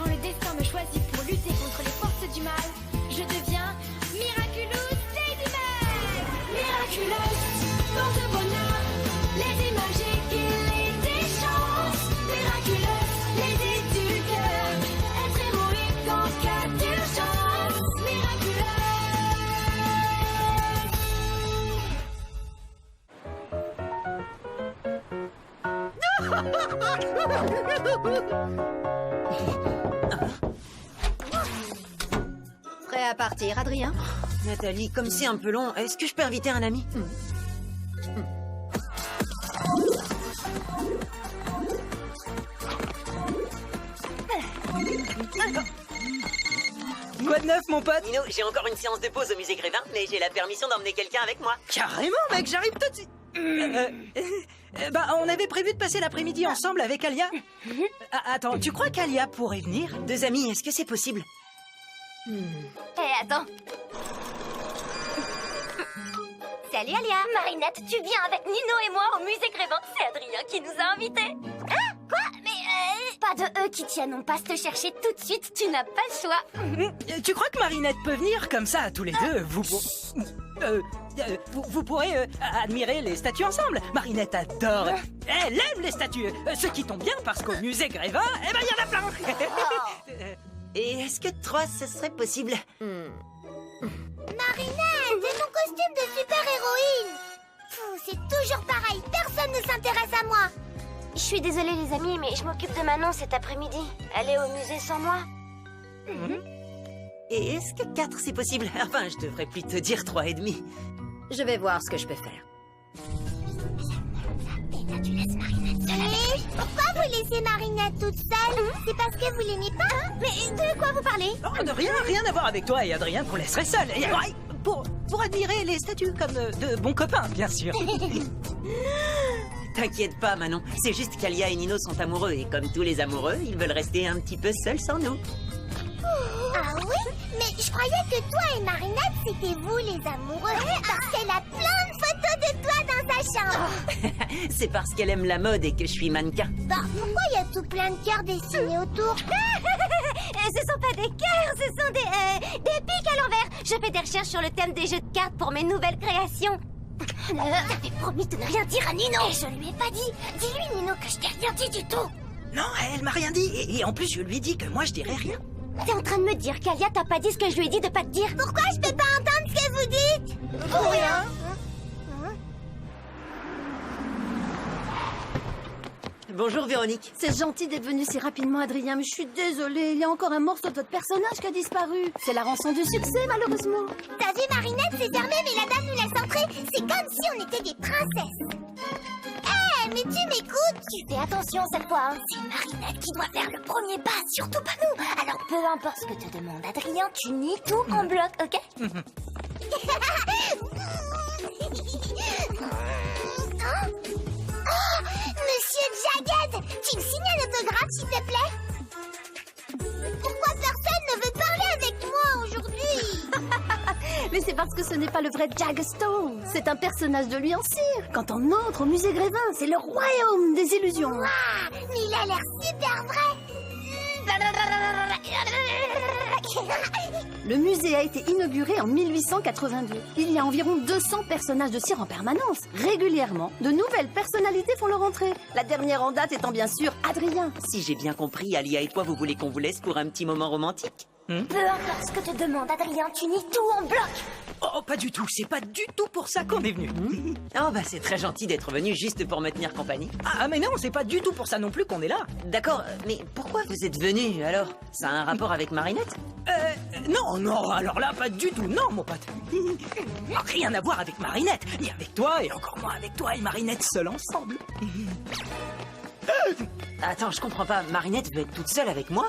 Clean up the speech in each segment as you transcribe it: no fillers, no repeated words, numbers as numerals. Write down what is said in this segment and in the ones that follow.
Quand le destin me choisit pour lutter contre les forces du mal, je deviens Miraculous Ladybug. Miraculous, porte-bonheur, Lady magique et Lady chance. Miraculous, Lady du cœur, être héroïque en cas d'urgence. Prêt à partir, Adrien? Nathalie, comme c'est un peu long, est-ce que je peux inviter un ami? Quoi de neuf, mon pote? Nino, j'ai encore une séance de pause au musée Grévin, mais j'ai la permission d'emmener quelqu'un avec moi. Carrément, mec, j'arrive tout de suite. Bah, on avait prévu de passer l'après-midi ensemble avec Alia. Attends, tu crois qu'Alia pourrait venir? 2 amis, est-ce que c'est possible? Attends. Salut Alia. Marinette, tu viens avec Nino et moi au musée Grévin. C'est Adrien qui nous a invités. Hein? Quoi? Mais pas de eux qui tiennent, on passe te chercher tout de suite. Tu n'as pas le choix. Tu crois que Marinette peut venir? Comme ça, tous les deux, vous pourrez admirer les statues ensemble. Marinette adore. Elle aime les statues. Ce qui tombe bien parce qu'au musée Grévin, eh ben, il y en a plein. Et est-ce que 3, ce serait possible? Marinette, c'est ton costume de super-héroïne. C'est toujours pareil, personne ne s'intéresse à moi. Je suis désolée les amis, mais je m'occupe de Manon cet après-midi. Elle est au musée sans moi. Et est-ce que 4, c'est possible? Enfin, je devrais plutôt dire 3 et demi. Je vais voir ce que je peux faire. Tu laisses Marinette seule. Pourquoi vous laissez Marinette toute seule? C'est parce que vous l'aimez pas? Mais de quoi vous parlez? Oh, de rien à voir avec toi et Adrien qu'on laisserait seul. Et, ouais, pour admirer les statues comme de bons copains, bien sûr. T'inquiète pas, Manon. C'est juste qu'Alia et Nino sont amoureux, et comme tous les amoureux, ils veulent rester un petit peu seuls sans nous. Ah oui? Mais je croyais que toi et Marinette, c'était vous les amoureux. Parce qu'elle a plein de photos de toi dans sa chambre. C'est parce qu'elle aime la mode et que je suis mannequin. Bah, pourquoi il y a tout plein de cœurs dessinés autour? Ce sont pas des cœurs, ce sont des pics à l'envers. Je fais des recherches sur le thème des jeux de cartes pour mes nouvelles créations. T'avais promis de ne rien dire à Nino. Et je lui ai pas dit. Dis-lui, Nino, que je t'ai rien dit du tout. Non, elle m'a rien dit. Et en plus, je lui ai dit que moi, je dirais rien. T'es en train de me dire qu'Alia t'a pas dit ce que je lui ai dit de pas te dire? Pourquoi je peux pas entendre ce que vous dites? Pour rien. Bonjour, Véronique. C'est gentil d'être venu si rapidement, Adrien, mais je suis désolée. Il y a encore un morceau de votre personnage qui a disparu. C'est la rançon du succès, malheureusement. T'as vu, Marinette, c'est fermé, mais la dame nous laisse entrer. C'est comme si on était des princesses. Mais tu m'écoutes? Tu fais attention cette fois, hein. C'est Marinette qui doit faire le premier pas, surtout pas nous. Alors peu importe ce que te demande Adrien, tu nies tout en bloc, ok? Monsieur Jagged, tu me signes un autographe, s'il te plaît? Pourquoi personne ne veut parler avec moi aujourd'hui? Mais c'est parce que ce n'est pas le vrai Jaggerstone. C'est un personnage de lui en cire. Quand on entre au musée Grévin, c'est le royaume des illusions. Waouh, mais il a l'air super vrai. Le musée a été inauguré en 1882. Il y a environ 200 personnages de cire en permanence. Régulièrement, de nouvelles personnalités font leur entrée. La dernière en date étant bien sûr Adrien. Si j'ai bien compris, Alia et toi, vous voulez qu'on vous laisse pour un petit moment romantique? Peu importe ce que te demande Adrien, tu nies tout en bloc. Oh, pas du tout. C'est pas du tout pour ça qu'on est venu. Oh, bah c'est très gentil d'être venu juste pour me tenir compagnie. Ah, mais non, c'est pas du tout pour ça non plus qu'on est là. D'accord, mais pourquoi vous êtes venu alors? Ça a un rapport avec Marinette? Non, alors là, pas du tout. Non, mon pote. Rien à voir avec Marinette, ni avec toi, et encore moins avec toi et Marinette seuls ensemble. Attends, je comprends pas. Marinette veut être toute seule avec moi?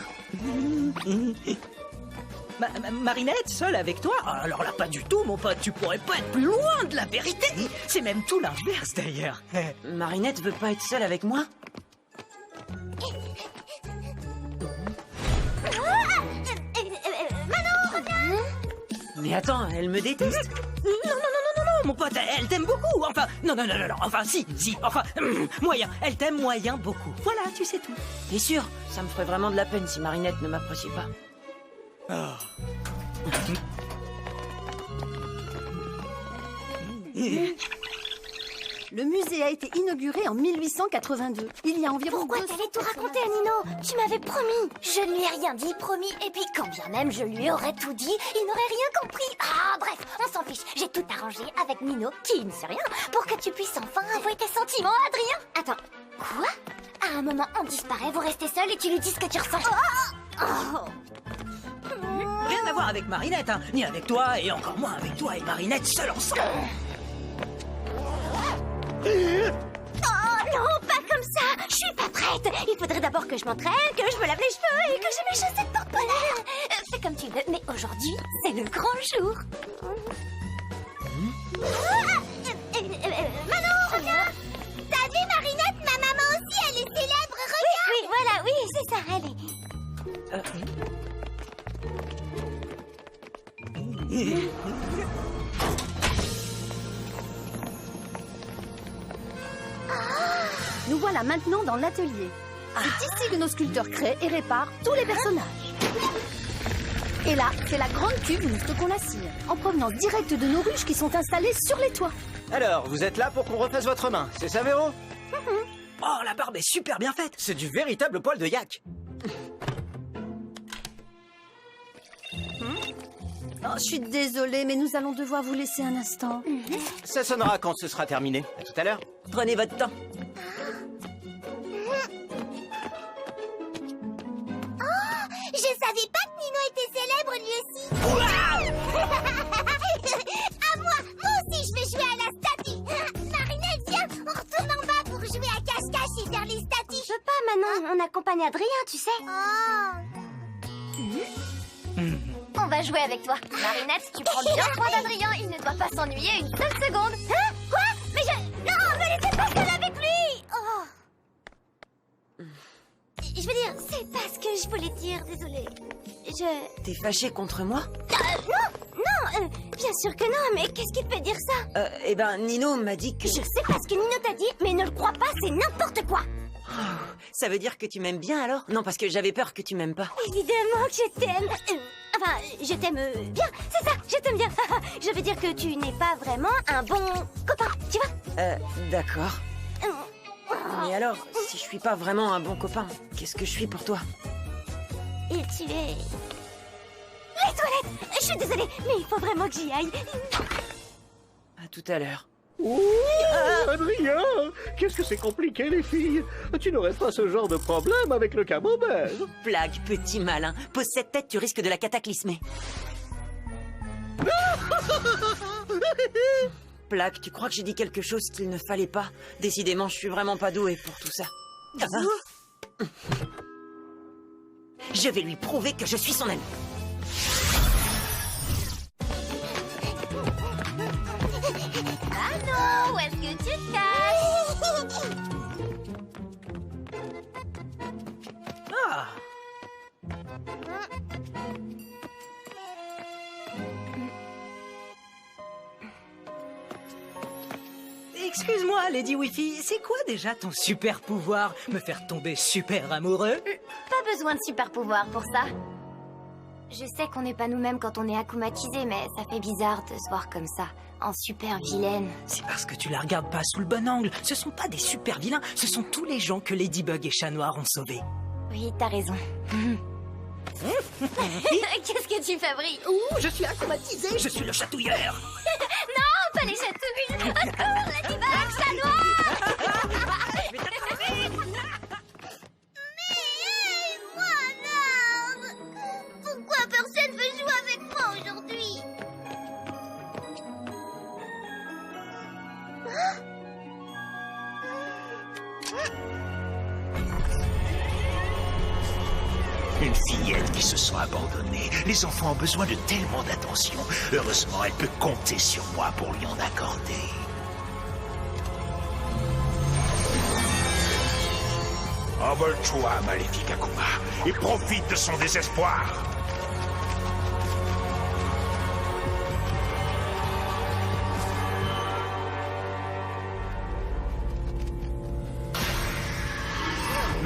Marinette, seule avec toi? Alors là, pas du tout, mon pote. Tu pourrais pas être plus loin de la vérité. C'est même tout l'inverse, d'ailleurs. Marinette veut pas être seule avec moi? Manon, reviens. Mais attends, elle me déteste. Non, mon pote, elle t'aime beaucoup. Enfin, non, enfin, si, enfin, moyen. Elle t'aime moyen beaucoup. Voilà, tu sais tout. T'es sûr? Ça me ferait vraiment de la peine si Marinette ne m'appréciait pas. Le musée a été inauguré en 1882. Il y a environ... Pourquoi t'allais tout raconter à Nino? Tu m'avais promis. Je ne lui ai rien dit, promis. Et puis, quand bien même je lui aurais tout dit, il n'aurait rien compris. Ah, bref, on s'en fiche. J'ai tout arrangé avec Nino, qui ne sait rien, pour que tu puisses enfin avouer tes sentiments, Adrien. Attends, quoi? À un moment, on disparaît, vous restez seul et tu lui dis ce que tu ressens. Rien à voir avec Marinette, hein. Ni avec toi, et encore moins avec toi et Marinette seuls ensemble. Oh non, pas comme ça. Je suis pas prête. Il faudrait d'abord que je m'entraîne, que je me lave les cheveux et que j'ai mes chaussettes porte-polaires. Fais comme tu veux, mais aujourd'hui, c'est le grand jour. Manon, reviens. T'as vu Marinette, ma maman aussi, elle est célèbre, regarde. Oui, voilà, oui, c'est ça, Nous voilà maintenant dans l'atelier. C'est ici que nos sculpteurs créent et réparent tous les personnages. Et là, c'est la grande cuve où nous stockons la cire, en provenance directe de nos ruches qui sont installées sur les toits. Alors, vous êtes là pour qu'on refasse votre main, c'est ça, Véro? Oh, la barbe est super bien faite. C'est du véritable poil de yak. Oh, je suis désolée, mais nous allons devoir vous laisser un instant. Ça sonnera quand ce sera terminé. À tout à l'heure. Prenez votre temps. Je savais pas que Nino était célèbre lui aussi. À moi aussi je vais jouer à la statue. Marinette, viens, on retourne en bas pour jouer à cache-cache et faire les statues. Je peux pas, Manon, on accompagne Adrien, tu sais. On va jouer avec toi. Marinette, tu prends bien soin d'Adrien, il ne doit pas s'ennuyer une seule seconde. Hein? Quoi? Mais non, ne laissez pas seul avec lui. Je veux dire, c'est pas ce que je voulais dire, désolée. T'es fâché contre moi? Non, bien sûr que non, mais qu'est-ce qui te fait dire ça? Eh ben, Nino m'a dit que... Je sais pas ce que Nino t'a dit, mais ne le crois pas, c'est n'importe quoi. Ça veut dire que tu m'aimes bien alors? Non, parce que j'avais peur que tu m'aimes pas. Évidemment que je t'aime. Enfin, je t'aime bien, c'est ça, je t'aime bien. Je veux dire que tu n'es pas vraiment un bon copain, tu vois? D'accord. Mais alors, si je suis pas vraiment un bon copain, qu'est-ce que je suis pour toi? Et tu es... Les toilettes. Je suis désolée, mais il faut vraiment que j'y aille. À tout à l'heure. Oh, Adrien, qu'est-ce que c'est compliqué, les filles. Tu n'aurais pas ce genre de problème avec le camembert. Blague, petit malin. Pose cette tête, tu risques de la cataclysmer. Plaque, tu crois que j'ai dit quelque chose qu'il ne fallait pas? Décidément, je suis vraiment pas doué pour tout ça. Je vais lui prouver que je suis son ami. Ah non, où est-ce que tu te caches? Ah. Excuse-moi, Lady Wifi, c'est quoi déjà ton super pouvoir? Me faire tomber super amoureux? Pas besoin de super pouvoir pour ça. Je sais qu'on n'est pas nous-mêmes quand on est akumatisé, mais ça fait bizarre de se voir comme ça, en super vilaine. C'est parce que tu la regardes pas sous le bon angle. Ce sont pas des super vilains, ce sont tous les gens que Ladybug et Chat Noir ont sauvés. Oui, t'as raison. Qu'est-ce que tu fabriques? Je suis akumatisé, je suis le chatouilleur. Non, pas les chatouilles. Au secours, Ladybug, Chat Noir. Pourquoi personne veut jouer avec moi aujourd'hui? Une fillette qui se sent abandonnée. Les enfants ont besoin de tellement d'attention. Heureusement, elle peut compter sur moi pour lui en accorder. Envole-toi, maléfique Akuma, et profite de son désespoir.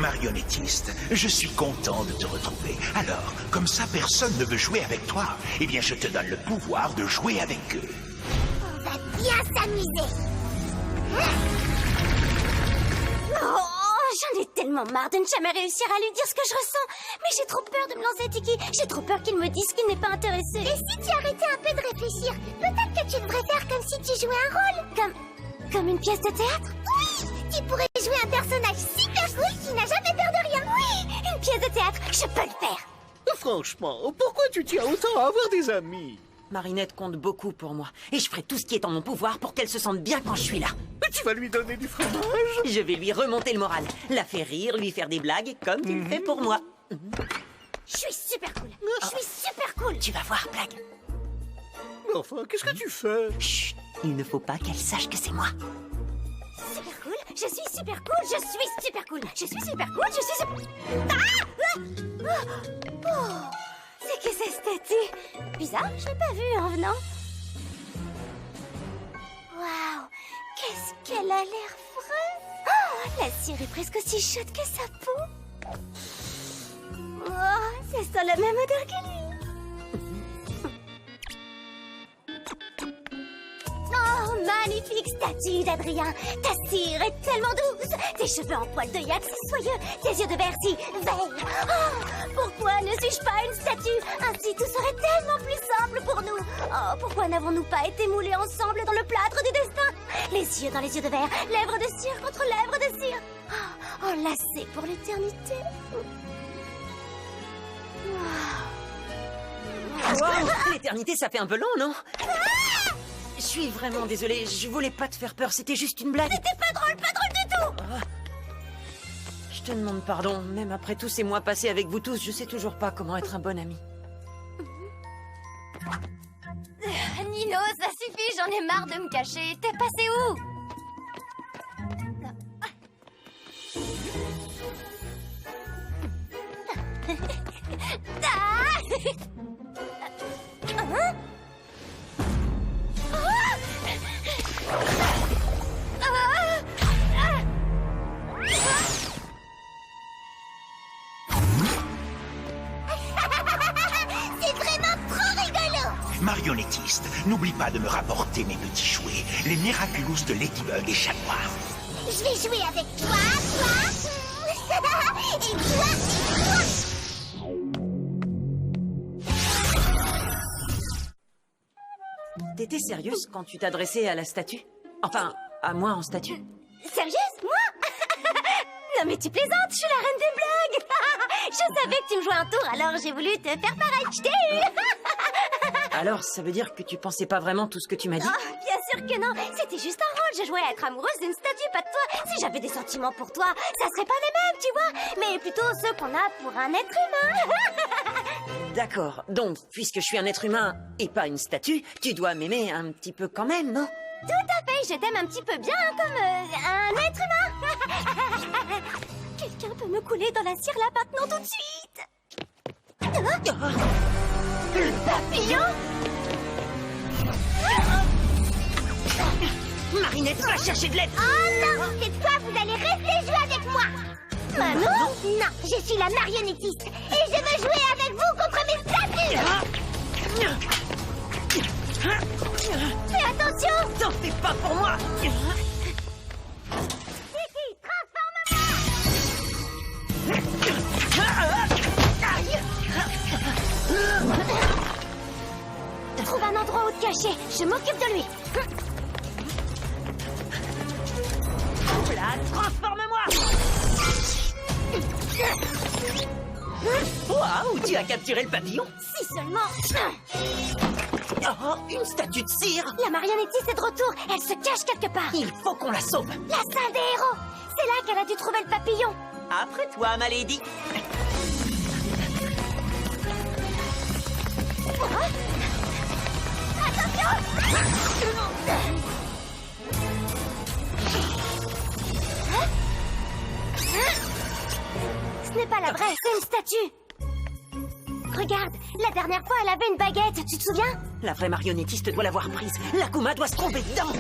Marionnettiste, je suis content de te retrouver. Alors, comme ça personne ne veut jouer avec toi, eh bien je te donne le pouvoir de jouer avec eux. On va bien s'amuser. Oh, j'en ai tellement marre de ne jamais réussir à lui dire ce que je ressens. Mais j'ai trop peur de me lancer, Tiki. J'ai trop peur qu'il me dise qu'il n'est pas intéressé. Et si tu arrêtais un peu de réfléchir, peut-être que tu devrais faire comme si tu jouais un rôle. Comme une pièce de théâtre? Oui! Tu pourrais jouer un personnage super cool qui n'a jamais peur de rien. Oui! Une pièce de théâtre, je peux le faire. Franchement, pourquoi tu tiens autant à avoir des amis? Marinette compte beaucoup pour moi. Et je ferai tout ce qui est en mon pouvoir pour qu'elle se sente bien quand je suis là. Tu vas lui donner du fromage? Je vais lui remonter le moral. La faire rire, lui faire des blagues, comme tu le fais pour moi. Je suis super cool. Je suis super cool. Tu vas voir, blague. Mais enfin, qu'est-ce que tu fais? Chut, il ne faut pas qu'elle sache que c'est moi. Super cool, je suis super cool, je suis super cool, je suis super cool, je suis super... Ah! C'est que cette statue? Bizarre, je l'ai pas vue en venant. Waouh, qu'est-ce qu'elle a l'air fraîche. Oh, la cire est presque aussi chaude que sa peau. Oh, ça sent la même odeur que lui. Oh, magnifique statue d'Adrien. Ta cire est tellement douce. Tes cheveux en poil de yak si soyeux. Tes yeux de verre si verts. Oh, pourquoi ne suis-je pas une statue? Ainsi tout serait tellement plus simple pour nous. Oh, pourquoi n'avons-nous pas été moulés ensemble dans le plâtre du destin? Les yeux dans les yeux de verre, lèvres de cire contre lèvres de cire. Oh, enlacés pour l'éternité. Wow, l'éternité, ça fait un peu long, non? Je suis vraiment désolée, je voulais pas te faire peur, c'était juste une blague. C'était pas drôle du tout. Je te demande pardon, même après tous ces mois passés avec vous tous, je sais toujours pas comment être un bon ami. Nino, ça suffit, j'en ai marre de me cacher. T'es passé où? C'est vraiment trop rigolo. Marionnettiste, n'oublie pas de me rapporter mes petits jouets, les Miraculous de Ladybug et Chat Noir. Je vais jouer avec toi et toi. T'étais sérieuse quand tu t'adressais à la statue? Enfin, à moi en statue? Sérieuse, moi? Non mais tu plaisantes, je suis la reine des blagues. Je savais que tu me jouais un tour, alors j'ai voulu te faire pareil. Je t'ai eu. Alors, ça veut dire que tu pensais pas vraiment tout ce que tu m'as dit? Oh, bien sûr que non, c'était juste un rôle. Je jouais à être amoureuse d'une statue, pas de toi. Si j'avais des sentiments pour toi, ça serait pas les mêmes, tu vois. Mais plutôt ceux qu'on a pour un être humain. D'accord, donc, puisque je suis un être humain et pas une statue, tu dois m'aimer un petit peu quand même, non? Tout à fait, je t'aime un petit peu bien comme un être humain. Quelqu'un peut me couler dans la cire là maintenant tout de suite. Le papillon? Marinette, va chercher de l'aide! Oh non, cette fois vous allez rester jouer avec moi. Maman? Non, je suis la marionnettiste et je veux jouer avec vous contre mes statues. Fais attention. T'en fais pas pour moi! Tiki, transforme-moi. Trouve un endroit où te cacher, je m'occupe de lui. Là, transforme-moi! Waouh, tu as capturé le papillon? Si seulement. Oh, une statue de cire! La marionnettiste est de retour, elle se cache quelque part. Il faut qu'on la sauve! La salle des héros. C'est là qu'elle a dû trouver le papillon. Après toi, ma lady! Ce n'est pas la vraie, c'est une statue. Regarde, la dernière fois, elle avait une baguette, tu te souviens? La vraie marionnettiste doit l'avoir prise. L'Akuma doit se tromper dedans!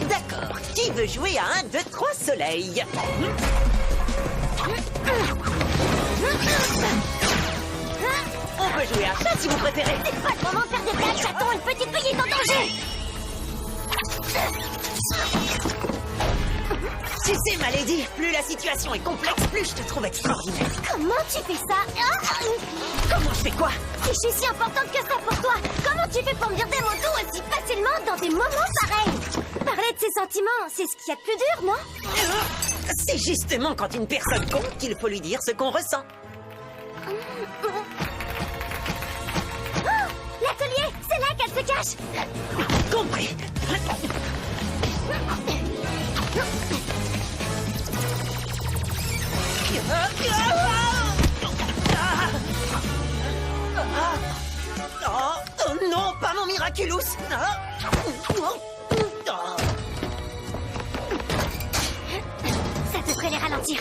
D'accord. Qui veut jouer à 1, 2, 3 soleil? On peut jouer à ça si vous préférez. C'est pas le moment de faire des blagues, chaton. Une petite fille est en danger. Tu sais, ma lady, plus la situation est complexe, plus je te trouve extraordinaire. Comment tu fais ça? Comment je fais quoi? Si je suis si importante que ça pour toi, comment tu fais pour me dire des mots doux aussi facilement dans des moments pareils? Parler de ses sentiments, c'est ce qu'il y a de plus dur, non? C'est justement quand une personne compte qu'il faut lui dire ce qu'on ressent. Oh, l'atelier, c'est là qu'elle se cache. Compris. Oh non, pas mon Miraculous. Ça devrait les ralentir.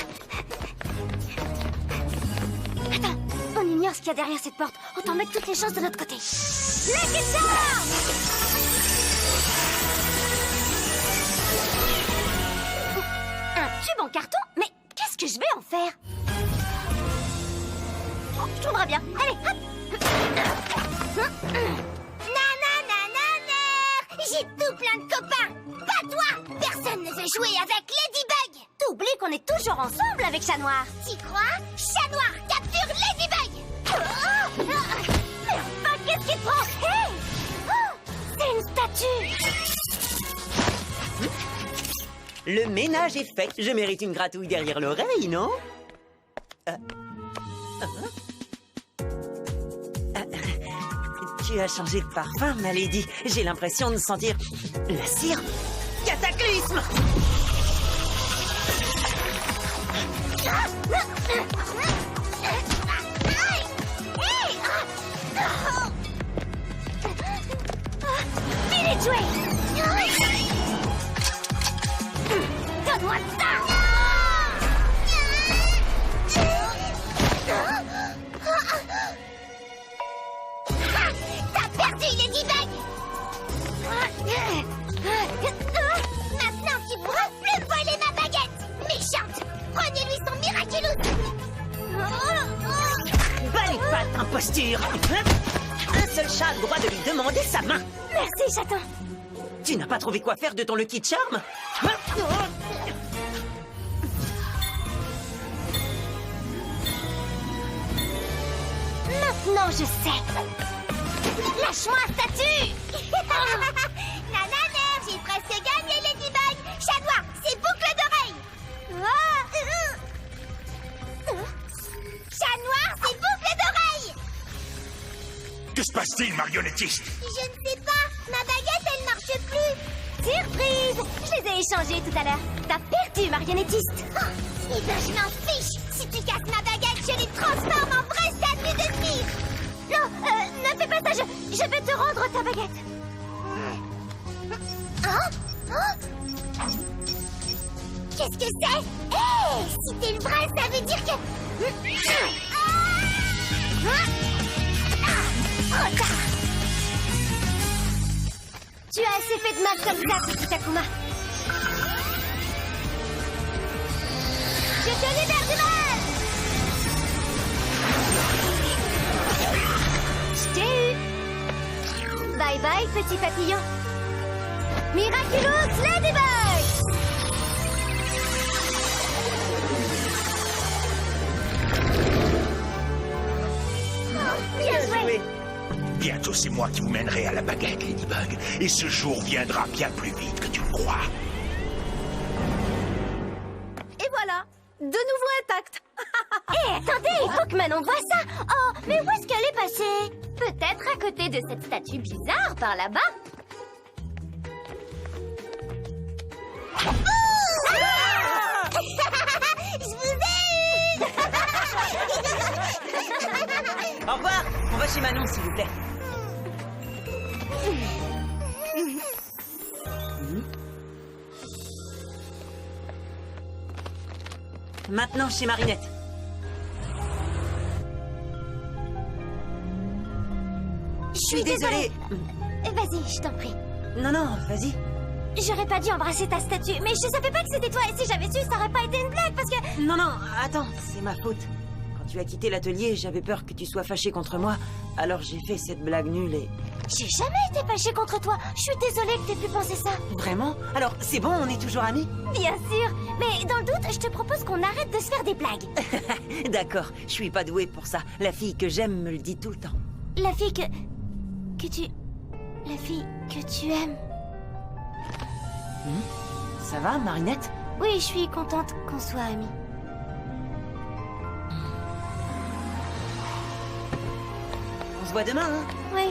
Attends, on ignore ce qu'il y a derrière cette porte. Autant mettre toutes les chances de notre côté. Lucky Charm! Un tube en carton? Mais qu'est-ce que je vais en faire? Oh, je trouverai bien. Allez, hop! Nanana! J'ai tout plein de copains! Pas toi! Personne ne veut jouer avec Ladybug! T'oublies qu'on est toujours ensemble avec Chat Noir! T'y crois? Chat Noir, capture Ladybug! Oh! Mais enfin, qu'est-ce qu'il prend? Hey! Oh! C'est une statue! Le ménage est fait. Je mérite une gratouille derrière l'oreille, non? Tu as changé de parfum, ma lady. J'ai l'impression de sentir la cire. Cataclysme! Vite jouer! Donne-moi ça! T'as perdu, Ladybug! Maintenant, tu pourras plus voler ma baguette! Méchante! Prenez-lui son Miraculous! Valide pas imposture! Un seul chat a le droit de lui demander sa main! Merci, chaton! Tu n'as pas trouvé quoi faire de ton Lucky Charm? Maintenant, je sais! Lâche-moi, statue! Nanana, j'ai presque gagné, Ladybug! Chat Noir, c'est boucle d'oreille! Chat Noir, c'est boucle d'oreille! Que se passe-t-il, marionnettiste? Je ne sais pas, ma baguette, elle marche plus! Surprise! Je les ai échangés tout à l'heure. T'as perdu, marionnettiste! Oh, eh ben, je m'en fiche! Si tu casses ma baguette, je les transforme en vraies statues de cire! Non, ne fais pas ça, je vais te rendre ta baguette! Qu'est-ce que c'est? Hé! Si t'es le vrai, ça veut dire que... Trop tard! Tu as assez fait de mal comme ça, petit Takuma. Je te libère du mal! Je t'ai eu! Bye bye, petit papillon! Miraculous Ladybug! Oh, bien joué! Bientôt, c'est moi qui vous mènerai à la baguette, Ladybug. Et ce jour viendra bien plus vite que tu le crois. Et voilà, de nouveau intact. Hé, attendez, il faut que Manon voie ça! Oh, mais où est-ce qu'elle est passée? Peut-être à côté de cette statue bizarre par là-bas. Je vous ai eu! Au revoir! On va chez Manon, s'il vous plaît. Maintenant, chez Marinette. Je suis désolée. Vas-y, je t'en prie. Non, non, vas-y. J'aurais pas dû embrasser ta statue, mais je savais pas que c'était toi, et si j'avais su, ça aurait pas été une blague, parce que... Non, non, attends, c'est ma faute. Quand tu as quitté l'atelier, j'avais peur que tu sois fâché contre moi, alors j'ai fait cette blague nulle et... J'ai jamais été fâchée contre toi. Je suis désolée que t'aies pu penser ça. Vraiment? Alors, c'est bon, on est toujours amis? Bien sûr, mais dans le doute, je te propose qu'on arrête de se faire des blagues. D'accord, je suis pas douée pour ça. La fille que j'aime me le dit tout le temps. La fille que tu... La fille que tu aimes. Ça va, Marinette? Oui, je suis contente qu'on soit amis. On se voit demain, hein? Oui.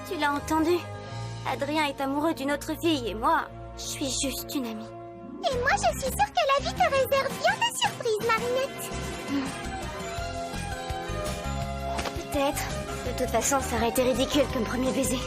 Tu l'as entendu. Adrien est amoureux d'une autre fille et moi, je suis juste une amie. Et moi, je suis sûre que la vie te réserve bien des surprises, Marinette. Peut-être. De toute façon, ça aurait été ridicule comme premier baiser.